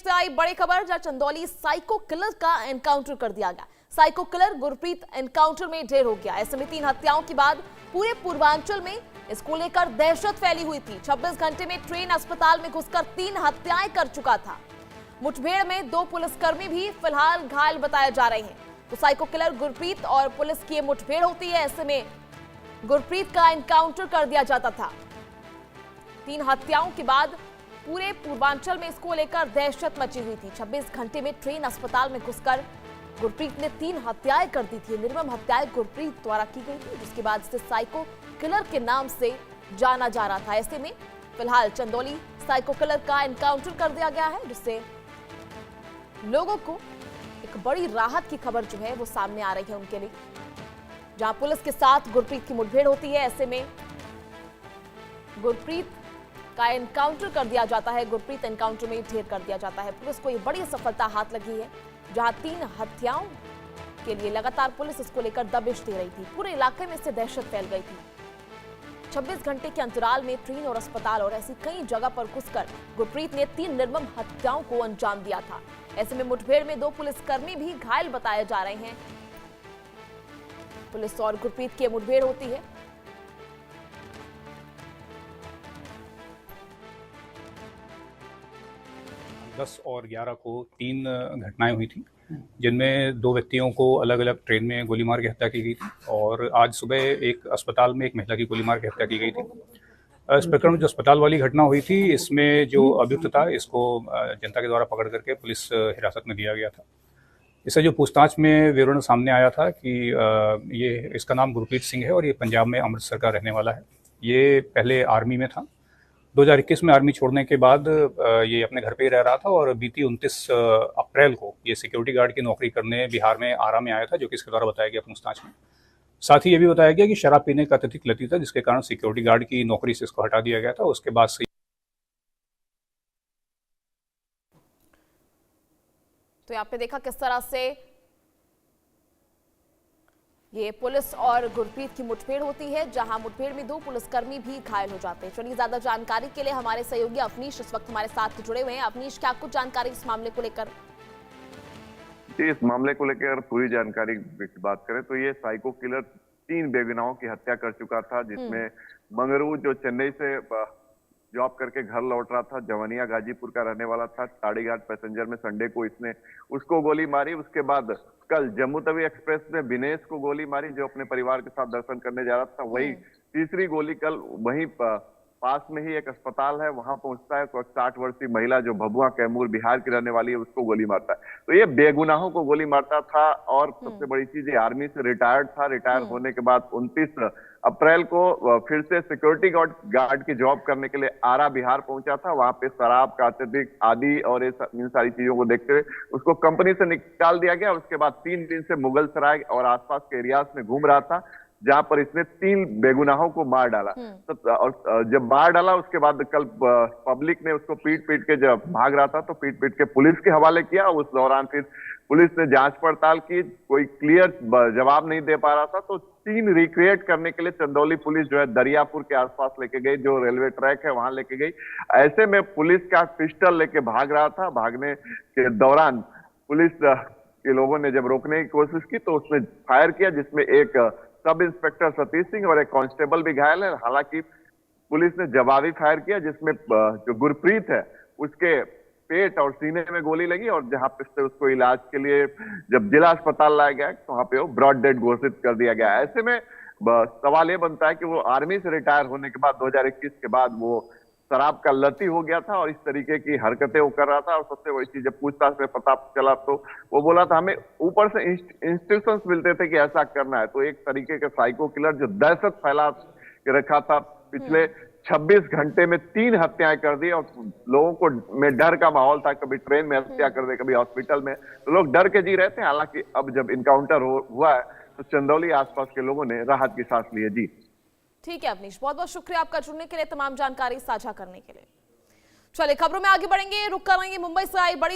से आई बड़ी खबर, जहां चंदौली साइको किलर का एनकाउंटर कर दिया गया। साइको किलर गुरप्रीत एनकाउंटर में ढेर हो गया। ऐसे में 3 हत्याओं के बाद पूरे पूर्वांचल में इसको लेकर दहशत फैली हुई थी। 26 घंटे में ट्रेन अस्पताल में घुसकर 3 हत्याएं कर चुका था। मुठभेड़ में 2 पुलिसकर्मी भी फिलहाल घायल बताए जा रहे हैं। तो साइको किलर गुरप्रीत और पुलिस की मुठभेड़ होती है। ऐसे में गुरप्रीत का एनकाउंटर कर दिया जाता था। 3 हत्याओं के बाद पूरे पूर्वांचल में इसको लेकर दहशत मची हुई थी। 26 घंटे में ट्रेन अस्पताल में घुसकर गुरप्रीत ने 3 हत्याएं कर दी थी। निर्मम हत्याएं गुरप्रीत द्वारा की गई थी, जिसके बाद इसे साइको किलर के नाम से जाना जा रहा था। ऐसे में फिलहाल चंदौली साइको किलर का एनकाउंटर कर दिया गया है, जिससे लोगों को एक बड़ी राहत की खबर जो है वो सामने आ रही है उनके लिए। जहां पुलिस के साथ गुरप्रीत की मुठभेड़ होती है, ऐसे में गुरप्रीत का एनकाउंटर कर दिया जाता है। गुरप्रीत एनकाउंटर में ढेर कर दिया जाता है। पुलिस को ये बड़ी सफलता हाथ लगी है, जहां 3 हत्याओं के लिए लगातार पुलिस इसको लेकर दबिश दे रही थी। पूरे इलाके में इससे दहशत फैल गई थी। 26 घंटे के अंतराल में ट्रेन और अस्पताल और ऐसी कई जगह पर घुसकर गुरप्रीत ने 3 निर्मम हत्याओं को अंजाम दिया था। ऐसे में मुठभेड़ में 2 पुलिसकर्मी भी घायल बताए जा रहे हैं। पुलिस और गुरप्रीत की मुठभेड़ होती है। दस और 11 को 3 घटनाएं हुई थी, जिनमें 2 व्यक्तियों को अलग अलग ट्रेन में गोली मार के हत्या की गई थी और आज सुबह एक अस्पताल में एक महिला की गोली मार के हत्या की गई थी। इस प्रकरण में जो अस्पताल वाली घटना हुई थी, इसमें जो अभियुक्त था, इसको जनता के द्वारा पकड़ करके पुलिस हिरासत में दिया गया था। इससे जो पूछताछ में विवरण सामने आया था कि इसका नाम गुरप्रीत सिंह है और ये पंजाब में अमृतसर का रहने वाला है। ये पहले आर्मी में था। 2021 में आर्मी छोड़ने के बाद ये अपने घर पे ही रह रहा था और बीती 29 अप्रैल को ये सिक्योरिटी गार्ड की नौकरी करने बिहार में आरा में आया था, जो कि इसके द्वारा बताया गया पूछताछ में। साथ ही ये भी बताया गया कि शराब पीने का अत्यधिक लती था, जिसके कारण सिक्योरिटी गार्ड की नौकरी से इसको हटा दिया गया था। उसके बाद से तो यहाँ पे देखा किस तरह से ये पुलिस और गुरप्रीत की मुठभेड़ होती है, जहां मुठभेड़ में 2 पुलिसकर्मी भी घायल हो जाते हैं। चलिए, ज्यादा जानकारी के लिए हमारे सहयोगी अवनीश इस वक्त हमारे साथ जुड़े हुए हैं। अवनीश, क्या कुछ जानकारी इस मामले को लेकर? जी, इस मामले को लेकर पूरी जानकारी की बात करें तो ये साइको किलर 3 बेगुनाहों की हत्या कर चुका था, जिसमें मंगरू, जो चेन्नई से जॉब करके घर लौट रहा था, जवानिया गाजीपुर का रहने वाला था, ताड़ीघाट पैसेंजर में संडे को इसने उसको गोली मारी। उसके बाद कल जम्मू तवी एक्सप्रेस में विनेश को गोली मारी, जो अपने परिवार के साथ दर्शन करने जा रहा था। वही तीसरी गोली कल वहीं पास में ही एक अस्पताल है, वहां पहुंचता है तो 60 वर्षीय महिला, जो भभुआ कैमूर बिहार की रहने वाली है, उसको गोली मारता है। तो ये बेगुनाहों को गोली मारता था और सबसे बड़ी चीज, ये आर्मी से रिटायर्ड था। रिटायर होने के बाद 29 अप्रैल को फिर से सिक्योरिटी गार्ड की जॉब करने के लिए आरा बिहार पहुंचा था। वहां पे शराब का अत्यधिक आदि और इन सारी चीजों को देखते हुए उसको कंपनी से निकाल दिया गया। उसके बाद 3 दिन से मुगल सराय और आसपास के एरियाज में घूम रहा था, जहां पर इसने 3 बेगुनाहों को मार डाला। और जब मार डाला, उसके बाद कल पब्लिक ने उसको पीट पीट के, जब भाग रहा था तो पीट पीट के पुलिस के हवाले किया। उस दौरान फिर पुलिस ने जांच पड़ताल की, कोई क्लियर जवाब नहीं दे पा रहा था, तो 3 रिक्रिएट करने के लिए चंदौली पुलिस जो है दरियापुर के आसपास लेके गई, जो रेलवे ट्रैक है वहां लेके गई। ऐसे में पुलिस का पिस्टल लेके भाग रहा था। भागने के दौरान पुलिस के लोगों ने जब रोकने की कोशिश की तो उसमें फायर किया, जिसमें एक सब इंस्पेक्टर सतीश सिंह और एक कांस्टेबल भी घायल है। हालांकि पुलिस ने जवाबी फायर किया, जिसमें जो गुरप्रीत है उसके पेट और सीने में गोली लगी और जहां पे उसको इलाज के लिए जब जिला अस्पताल लाया गया तो वहां पे वो ब्रॉड डेड घोषित कर दिया गया। ऐसे में सवाल ये बनता है कि वो आर्मी से रिटायर होने के बाद 2021 के बाद वो शराब का लती हो गया था और इस तरीके की हरकतें वो कर रहा था। और सबसे बड़ी चीज, जब पूछताछ में पता चला तो वो बोला था हमें ऊपर से इंस्ट्रक्शंस मिलते थे कि ऐसा करना है। तो एक तरीके का साइको किलर जो दहशत फैला के रखा था, पिछले 26 घंटे में 3 हत्याएं कर दी और लोगों को में डर का माहौल था। कभी ट्रेन में हत्या कर दे, कभी हॉस्पिटल में, तो लोग डर के जी रहे थे। हालांकि अब जब इनकाउंटर हुआ है तो चंदौली आसपास के लोगों ने राहत की सांस ली है। जी ठीक है अवनीश, बहुत बहुत शुक्रिया आपका जुड़ने के लिए, तमाम जानकारी साझा करने के लिए। चलिए, खबरों में आगे बढ़ेंगे। रुक कर रहेंगे मुंबई से आई बड़ी